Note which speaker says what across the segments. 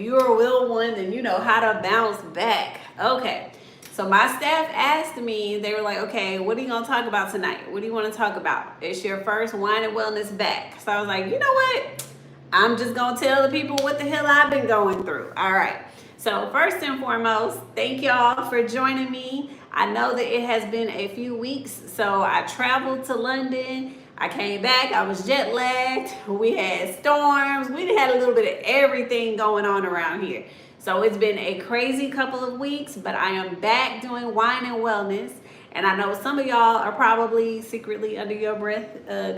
Speaker 1: you're a real one, then you know how to bounce back. Okay. So my staff asked me, they were like, okay, what are you going to talk about tonight? What do you want to talk about? It's your first wine and wellness back. So I was like, you know what? I'm just going to tell the people what the hell I've been going through. All right. So first and foremost, thank y'all for joining me. I know that it has been a few weeks. So I traveled to London. I came back. I was jet lagged. We had storms. We had a little bit of everything going on around here. So it's been a crazy couple of weeks, but I am back doing wine and wellness. And I know some of y'all are probably secretly under your breath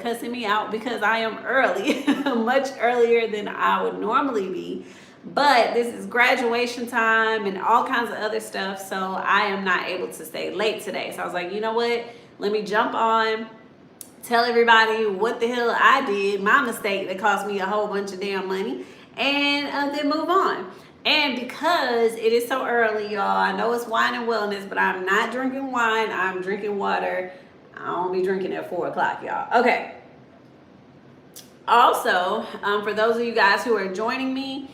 Speaker 1: cussing me out because I am early, much earlier than I would normally be. But this is graduation time and all kinds of other stuff, so I am not able to stay late today. So I was like, you know what? Let me jump on, tell everybody what the hell I did, my mistake that cost me a whole bunch of damn money, and then move on. And because it is so early, y'all, I know it's wine and wellness, but I'm not drinking wine. I'm drinking water. I won't be drinking at 4 o'clock, y'all. Okay. Also, for those of you guys who are joining me,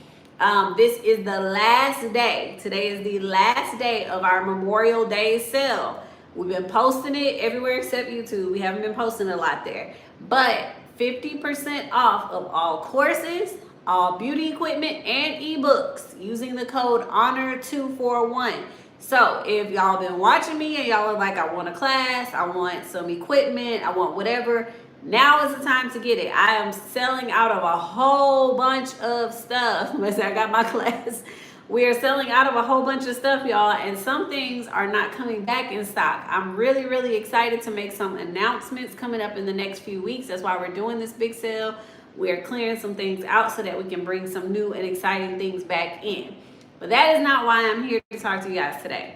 Speaker 1: this is the last day. Today is the last day of our Memorial Day sale. We've been posting it everywhere except YouTube. We haven't been posting a lot there. But 50% off of all courses, all beauty equipment, and ebooks using the code HONOR241. So if y'all been watching me and y'all are like, I want a class, I want some equipment, I want whatever, now is the time to get it. I am selling out of a whole bunch of stuff. I got my class. We are selling out of a whole bunch of stuff, y'all, and some things are not coming back in stock. I'm really, really excited to make some announcements coming up in the next few weeks. That's why we're doing this big sale. We're clearing some things out so that we can bring some new and exciting things back in. But that is not why I'm here to talk to you guys today.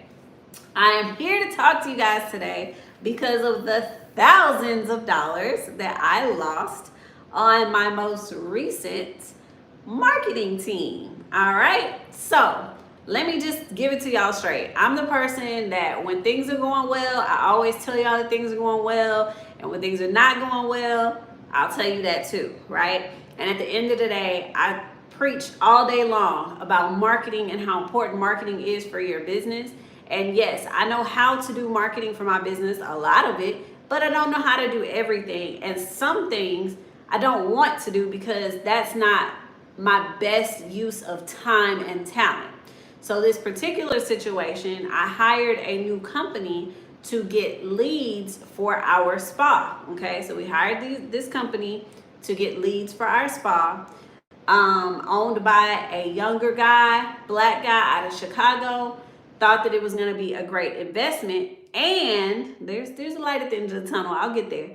Speaker 1: I am here to talk to you guys today because of the thousands of dollars that I lost on my most recent marketing team. All right. So let me just give it to y'all straight. I'm the person that when things are going well, I always tell y'all that things are going well. And when things are not going well, I'll tell you that too, right? And at the end of the day, I preach all day long about marketing and how important marketing is for your business. And yes, I know how to do marketing for my business, a lot of it, but I don't know how to do everything. And some things I don't want to do because that's not my best use of time and talent. So this particular situation, I hired a new company to get leads for our spa. Okay, so we hired this company to get leads for our spa, owned by a younger guy, black guy out of Chicago. Thought that it was going to be a great investment, and there's a light at the end of the tunnel. I'll get there.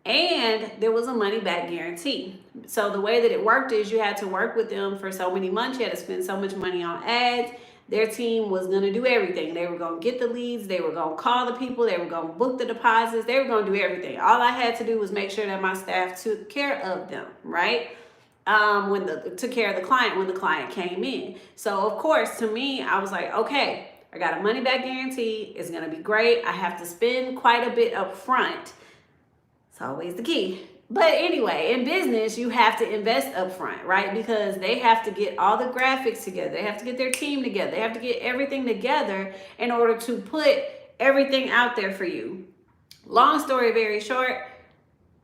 Speaker 1: And there was a money back guarantee. So the way that it worked is you had to work with them for so many months. You had to spend so much money on ads. Their team was going to do everything. They were going to get the leads. They were going to call the people. They were going to book the deposits. They were going to do everything. All I had to do was make sure that my staff took care of them, right? Took care of the client when the client came in. So of course, to me, I was like, okay, I got a money back guarantee. It's going to be great. I have to spend quite a bit up front. It's always the key. But anyway, in business, you have to invest up front, right? Because they have to get all the graphics together. They have to get their team together. They have to get everything together in order to put everything out there for you. Long story very short,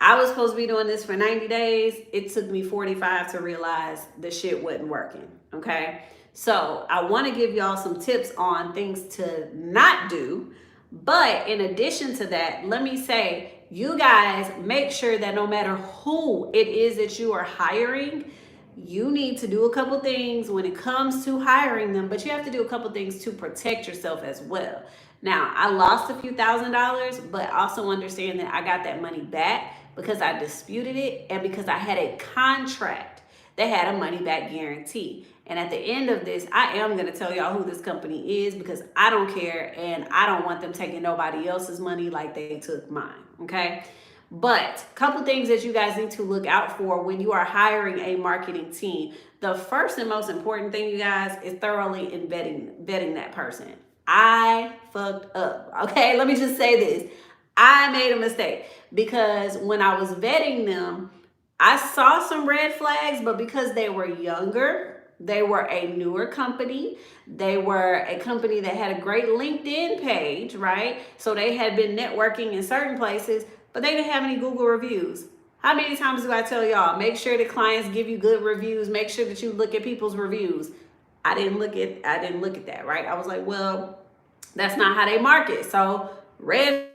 Speaker 1: I was supposed to be doing this for 90 days. It took me 45 to realize the shit wasn't working, okay? So I want to give y'all some tips on things to not do. But in addition to that, let me say, you guys make sure that no matter who it is that you are hiring, you need to do a couple things when it comes to hiring them, but you have to do a couple things to protect yourself as well. Now, I lost a few $1,000s, but also understand that I got that money back because I disputed it and because I had a contract that had a money back guarantee. And at the end of this, I am going to tell y'all who this company is because I don't care and I don't want them taking nobody else's money like they took mine, okay? But a couple things that you guys need to look out for when you are hiring a marketing team. The first and most important thing, you guys, is thoroughly vetting that person. I fucked up, okay? Let me just say this. I made a mistake because when I was vetting them, I saw some red flags, but because they were younger, They were a newer company. They were a company that had a great LinkedIn page, right? So they had been networking in certain places, but they didn't have any Google reviews. How many times do I tell y'all, make sure the clients give you good reviews, make sure that you look at people's reviews. I didn't look at that, right? I was like, well, that's not how they market. So red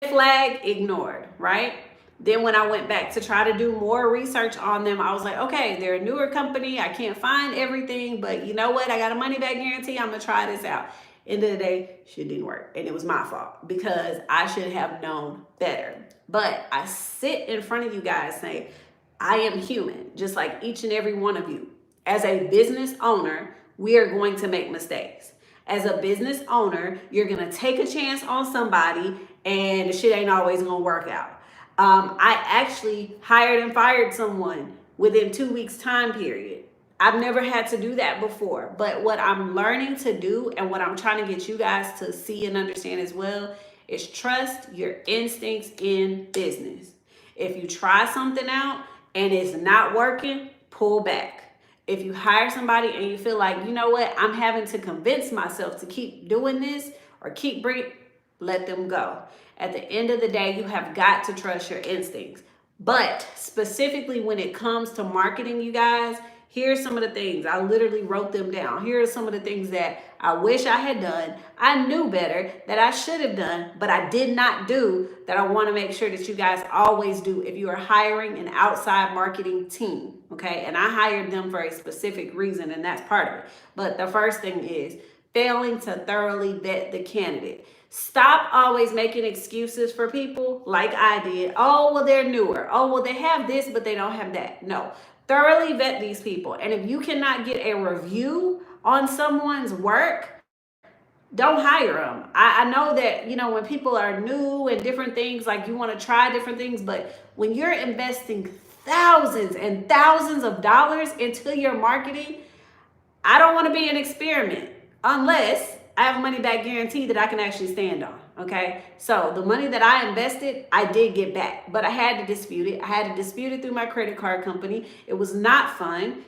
Speaker 1: flag ignored, right? Then when I went back to try to do more research on them, I was like, okay, they're a newer company. I can't find everything, but you know what? I got a money back guarantee. I'm gonna try this out. End of the day, shit didn't work. And it was my fault because I should have known better. But I sit in front of you guys saying, I am human, just like each and every one of you. As a business owner, we are going to make mistakes. As a business owner, you're gonna take a chance on somebody and the shit ain't always gonna work out. I actually hired and fired someone within 2 weeks time period. I've never had to do that before, but what I'm learning to do and what I'm trying to get you guys to see and understand as well is trust your instincts in business. If you try something out and it's not working, pull back. If you hire somebody and you feel like, you know what, I'm having to convince myself to keep doing this or keep bringing, let them go. At the end of the day, you have got to trust your instincts. But specifically when it comes to marketing, you guys, here's some of the things. I literally wrote them down. Here are some of the things that I wish I had done. I knew better that I should have done, but I did not do, that I want to make sure that you guys always do if you are hiring an outside marketing team, okay? And I hired them for a specific reason, and that's part of it. But the first thing is failing to thoroughly vet the candidate. Stop always making excuses for people like I did. Oh, well, they're newer. Oh, well, they have this, but they don't have that. No, thoroughly vet these people. And if you cannot get a review on someone's work, don't hire them. I know that, you know, when people are new and different things, like you want to try different things, but when you're investing thousands and thousands of dollars into your marketing, I don't want to be an experiment unless I have a money back guarantee that I can actually stand on, okay? So the money that I invested, I did get back, but I had to dispute it. I had to dispute it through my credit card company. It was not fun.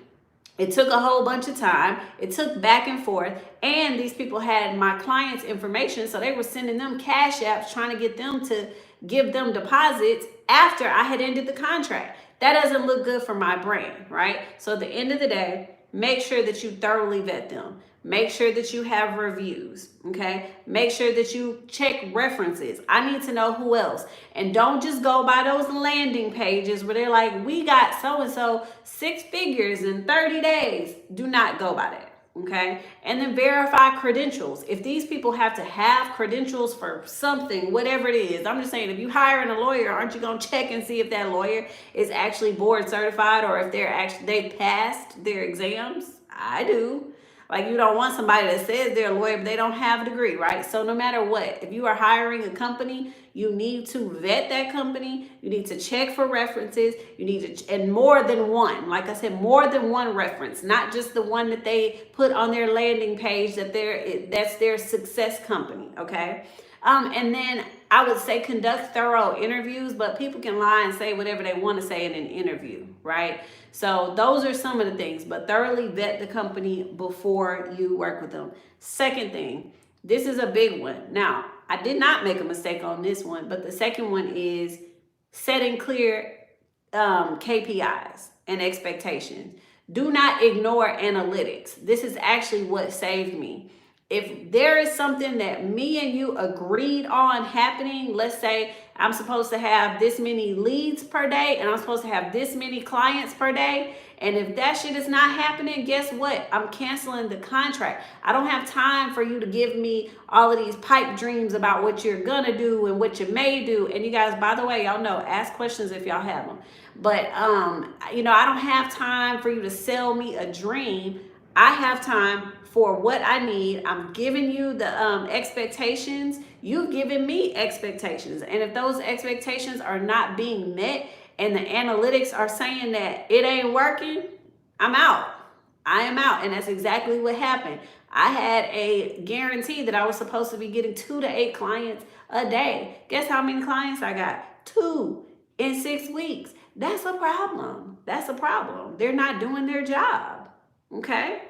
Speaker 1: It took a whole bunch of time. It took back and forth, and these people had my clients' information, so they were sending them cash apps trying to get them to give them deposits after I had ended the contract. That doesn't look good for my brand, right? So at the end of the day, make sure that you thoroughly vet them. Make sure that you have reviews, okay? Make sure that you check references. I need to know who else. And don't just go by those landing pages where they're like, we got so-and-so 6 figures in 30 days. Do not go by that, okay? And then verify credentials. If these people have to have credentials for something, whatever it is, I'm just saying, if you hiring a lawyer, aren't you gonna check and see if that lawyer is actually board certified or if they passed their exams? I do. Like, you don't want somebody that says they're a lawyer, but they don't have a degree, right? So no matter what, if you are hiring a company, you need to vet that company. You need to check for references. You need to, and more than one. Like I said, more than one reference, not just the one that they put on their landing page that's their success company, okay? And then I would say conduct thorough interviews, but people can lie and say whatever they want to say in an interview, right? So those are some of the things, but thoroughly vet the company before you work with them. Second thing, this is a big one. Now, I did not make a mistake on this one, but the second one is setting clear KPIs and expectations. Do not ignore analytics. This is actually what saved me. If there is something that me and you agreed on happening, let's say I'm supposed to have this many leads per day and I'm supposed to have this many clients per day, and if that shit is not happening, guess what? I'm canceling the contract. I don't have time for you to give me all of these pipe dreams about what you're gonna do and what you may do. And you guys, by the way, y'all know, ask questions if y'all have them. But you know, I don't have time for you to sell me a dream. I have time for what I need. I'm giving you the expectations. You've given me expectations. And if those expectations are not being met and the analytics are saying that it ain't working, I'm out. I am out. And that's exactly what happened. I had a guarantee that I was supposed to be getting 2 to 8 clients a day. Guess how many clients I got? 2 in 6 weeks. That's a problem. That's a problem. They're not doing their job. Okay.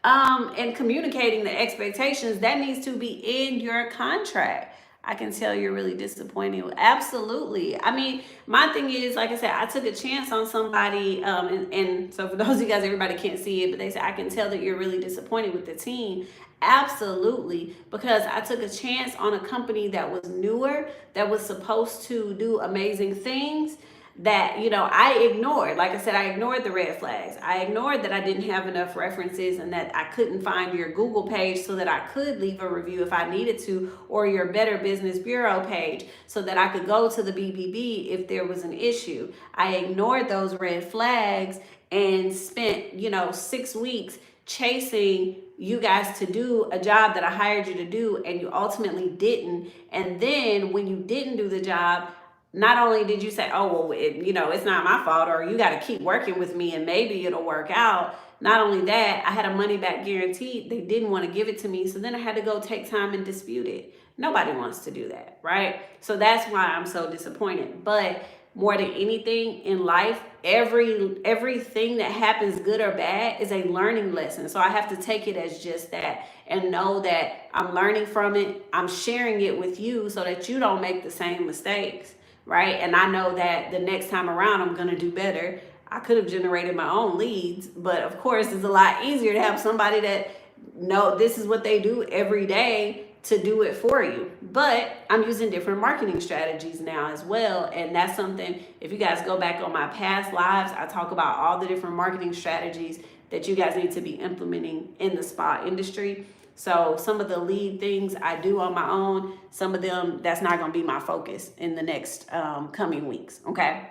Speaker 1: And communicating the expectations, that needs to be in your contract. I can tell you're really disappointed. Absolutely. I mean, my thing is, like I said, I took a chance on somebody, and so for those of you guys, everybody can't see it, but they say I can tell that you're really disappointed with the team. Absolutely, because I took a chance on a company that was newer, that was supposed to do amazing things, that I ignored. Like I said, I ignored the red flags. I ignored that I didn't have enough references and that I couldn't find your Google page so that I could leave a review if I needed to, or your Better Business Bureau page so that I could go to the BBB if there was an issue. I ignored those red flags and spent 6 weeks chasing you guys to do a job that I hired you to do, and you ultimately didn't. And then when you didn't do the job, not only did you say, oh, well, it's not my fault, or you got to keep working with me and maybe it'll work out. Not only that, I had a money back guarantee. They didn't want to give it to me. So then I had to go take time and dispute it. Nobody wants to do that, right? So that's why I'm so disappointed. But more than anything in life, everything that happens, good or bad, is a learning lesson. So I have to take it as just that and know that I'm learning from it. I'm sharing it with you so that you don't make the same mistakes, right? And I know that the next time around, I'm going to do better. I could have generated my own leads, but of course, it's a lot easier to have somebody that know this is what they do every day to do it for you. But I'm using different marketing strategies now as well. And that's something, if you guys go back on my past lives, I talk about all the different marketing strategies that you guys need to be implementing in the spa industry. So some of the lead things I do on my own, some of them, that's not going to be my focus in the next coming weeks. Okay.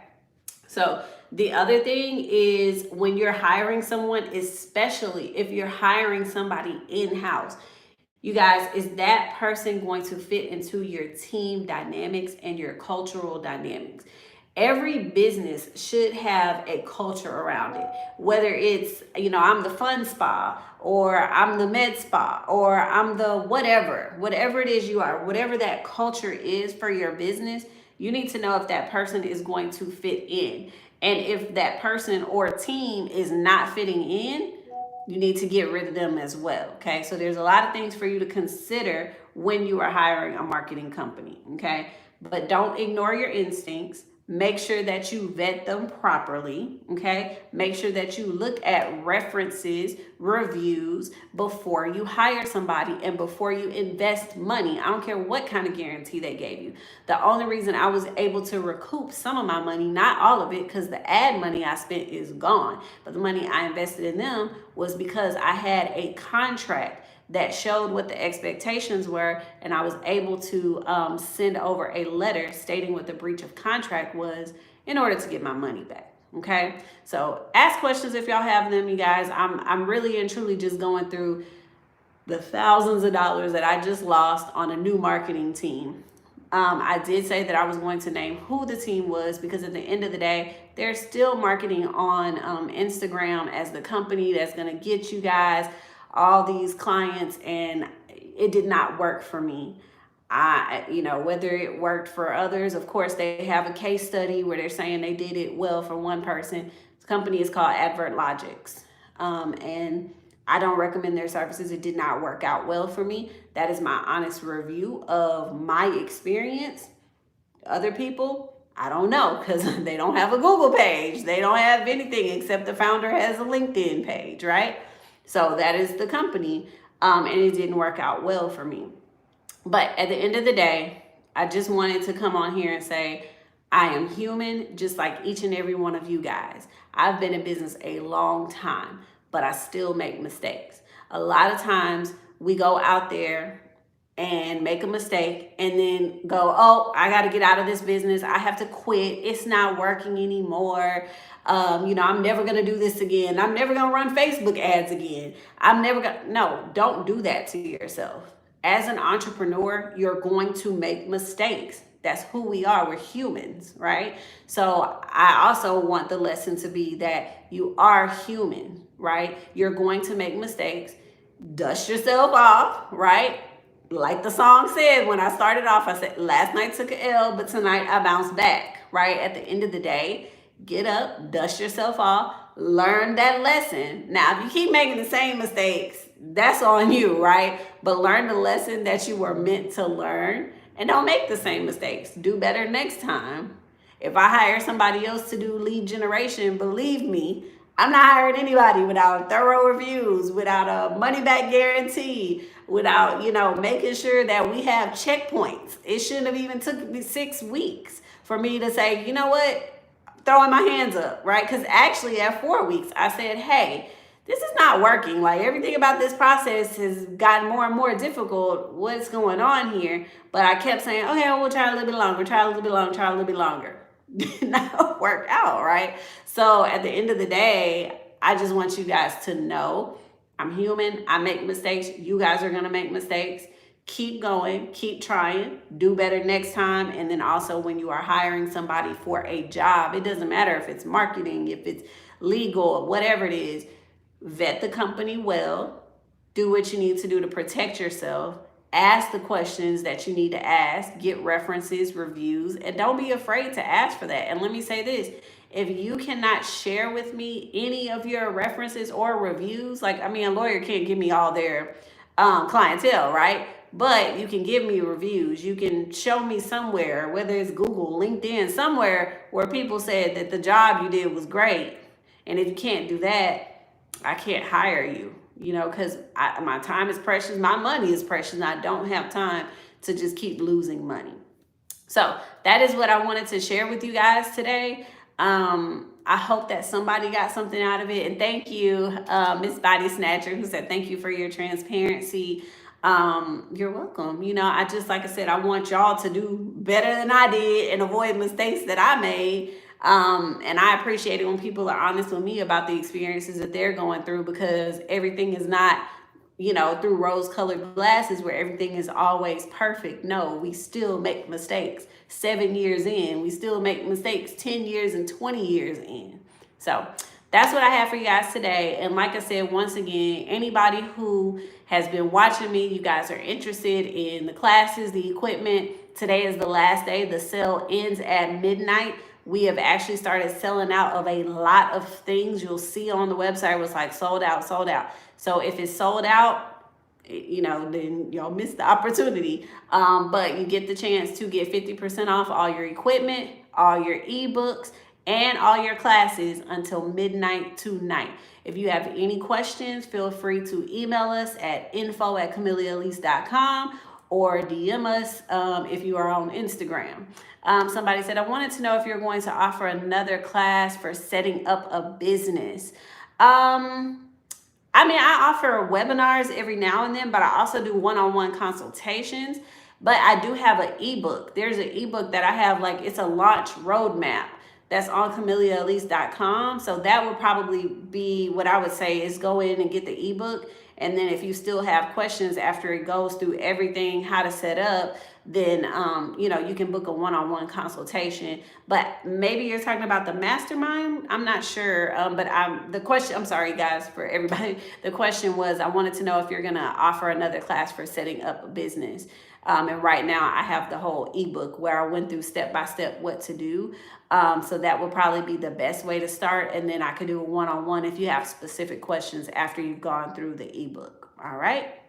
Speaker 1: So the other thing is, when you're hiring someone, especially if you're hiring somebody in-house, you guys, is that person going to fit into your team dynamics and your cultural dynamics? Every business should have a culture around it, whether it's, I'm the fun spa, or I'm the med spa, or I'm the whatever it is you are, whatever that culture is for your business. You need to know if that person is going to fit in. And if that person or team is not fitting in, you need to get rid of them as well. Okay. So there's a lot of things for you to consider when you are hiring a marketing company. Okay. But don't ignore your instincts. Make sure that you vet them properly. Okay. Make sure that you look at references, reviews before you hire somebody and before you invest money. I don't care what kind of guarantee they gave you. The only reason I was able to recoup some of my money, not all of it, because the ad money I spent is gone, but the money I invested in them was because I had a contract that showed what the expectations were, and I was able to send over a letter stating what the breach of contract was in order to get my money back. Okay, so ask questions if y'all have them, you guys. I'm really and truly just going through the thousands of dollars that I just lost on a new marketing team. I did say that I was going to name who the team was, because at the end of the day, they're still marketing on Instagram as the company that's going to get you guys all these clients, and it did not work for me. Whether it worked for others, of course, they have a case study where they're saying they did it well for one person. The company is called Advert Logics. And I don't recommend their services. It did not work out well for me. That is my honest review of my experience. Other people, I don't know, because they don't have a Google page. They don't have anything except the founder has a LinkedIn page, right? So that is the company, and it didn't work out well for me. But at the end of the day, I just wanted to come on here and say, I am human, just like each and every one of you guys. I've been in business a long time, but I still make mistakes. A lot of times we go out there and make a mistake and then go, oh, I got to get out of this business. I have to quit. It's not working anymore. I'm never going to do this again. I'm never going to run Facebook ads again. No, don't do that to yourself. As an entrepreneur, you're going to make mistakes. That's who we are. We're humans, right? So I also want the lesson to be that you are human, right? You're going to make mistakes. Dust yourself off, right? Like the song said, when I started off, I said, last night took an L, but tonight I bounced back, right? At the end of the day, get up, dust yourself off, learn that lesson. Now, if you keep making the same mistakes, that's on you, right? But learn the lesson that you were meant to learn and don't make the same mistakes. Do better next time. If I hire somebody else to do lead generation, believe me, I'm not hiring anybody without thorough reviews, without a money back guarantee, without, making sure that we have checkpoints. It shouldn't have even took me 6 weeks for me to say, you know what, throwing my hands up, right? Because actually at 4 weeks, I said, hey, this is not working. Like everything about this process has gotten more and more difficult. What's going on here? But I kept saying, okay, we'll try a little bit longer, try a little bit longer, try a little bit longer. Did not work out, right? So at the end of the day, I just want you guys to know I'm human. I make mistakes. You guys are going to make mistakes. Keep going, keep trying, do better next time. And then also when you are hiring somebody for a job, it doesn't matter if it's marketing, if it's legal, whatever it is, vet the company well, do what you need to do to protect yourself, ask the questions that you need to ask, get references, reviews, and don't be afraid to ask for that. And let me say this, if you cannot share with me any of your references or reviews, like, a lawyer can't give me all their clientele, right? But you can give me reviews. You can show me somewhere, whether it's Google, LinkedIn, somewhere where people said that the job you did was great. And if you can't do that, I can't hire you, because my time is precious. My money is precious. And I don't have time to just keep losing money. So that is what I wanted to share with you guys today. I hope that somebody got something out of it. And thank you, Miss Body Snatcher, who said, thank you for your transparency. You're welcome. Like I said, I want y'all to do better than I did and avoid mistakes that I made. And I appreciate it when people are honest with me about the experiences that they're going through, because everything is not, through rose-colored glasses where everything is always perfect. No, we still make mistakes. 7 years in, we still make mistakes 10 years and 20 years in. So that's what I have for you guys today. And like I said, once again, anybody who has been watching me, you guys are interested in the classes, the equipment, today is the last day. The sale ends at midnight. We have actually started selling out of a lot of things. You'll see on the website, it was like sold out, sold out. So if it's sold out, then y'all missed the opportunity. But you get the chance to get 50% off all your equipment, all your ebooks, and all your classes until midnight tonight. If you have any questions, feel free to email us at info@CameliaAlise.com or DM us if you are on Instagram. Somebody said, I wanted to know if you're going to offer another class for setting up a business. I offer webinars every now and then, but I also do one-on-one consultations. But I do have an ebook. There's an ebook that I have, like, it's a launch roadmap that's on CameliaAlise.com. So that would probably be what I would say is go in and get the ebook. And then if you still have questions after it goes through everything, how to set up, then, you can book a one-on-one consultation. But maybe you're talking about the mastermind. I'm not sure. I'm sorry, guys, for everybody. The question was, I wanted to know if you're going to offer another class for setting up a business. And right now I have the whole ebook where I went through step-by-step what to do. So that would probably be the best way to start. And then I could do a one-on-one if you have specific questions after you've gone through the ebook. All right.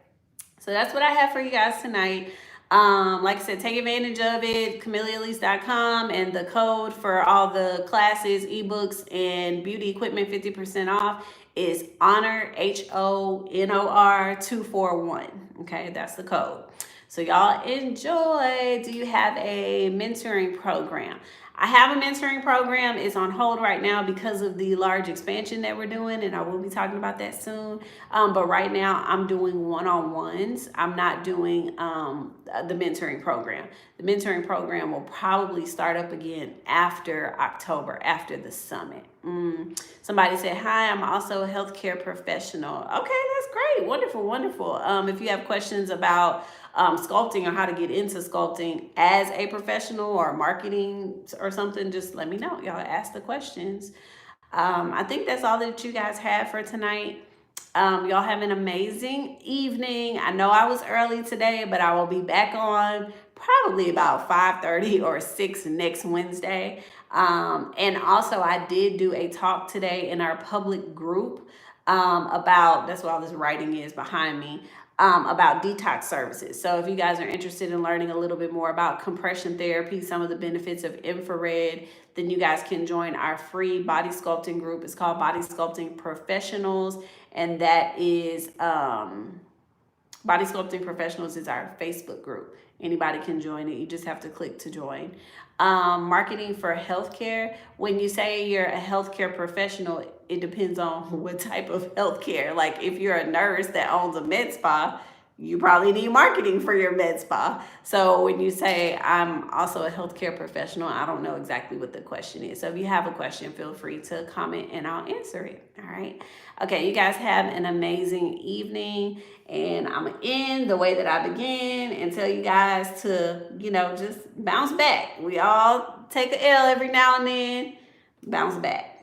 Speaker 1: So that's what I have for you guys tonight. Like I said, take advantage of it, CameliaAlise.com, and the code for all the classes, ebooks, and beauty equipment 50% off is HONOR, HONOR 241. Okay, that's the code. So y'all enjoy. Do you have a mentoring program? I have a mentoring program. It's on hold right now because of the large expansion that we're doing, and I will be talking about that soon. But right now I'm doing one-on-ones. I'm not doing the mentoring program. The mentoring program will probably start up again after October, after the summit. Somebody said, hi, I'm also a healthcare professional. Okay, that's great. Wonderful, wonderful. If you have questions about sculpting or how to get into sculpting as a professional or marketing or something, just let me know. Y'all ask the questions. I think that's all that you guys have for tonight. Y'all have an amazing evening. I know I was early today, but I will be back on probably about 5:30 or 6 next Wednesday. And also, I did do a talk today in our public group about, that's what all this writing is behind me, about detox services. So if you guys are interested in learning a little bit more about compression therapy, some of the benefits of infrared, then you guys can join our free body sculpting group. It's called Body Sculpting Professionals, and that is Body Sculpting Professionals is our Facebook group. Anybody can join it. You just have to click to join. Marketing for healthcare. When you say you're a healthcare professional, it depends on what type of healthcare. Like if you're a nurse that owns a med spa, you probably need marketing for your med spa. So when you say I'm also a healthcare professional, I don't know exactly what the question is. So if you have a question, feel free to comment and I'll answer it. All right. Okay, you guys have an amazing evening. And I'm going to end the way that I began and tell you guys to, just bounce back. We all take an L every now and then. Bounce back.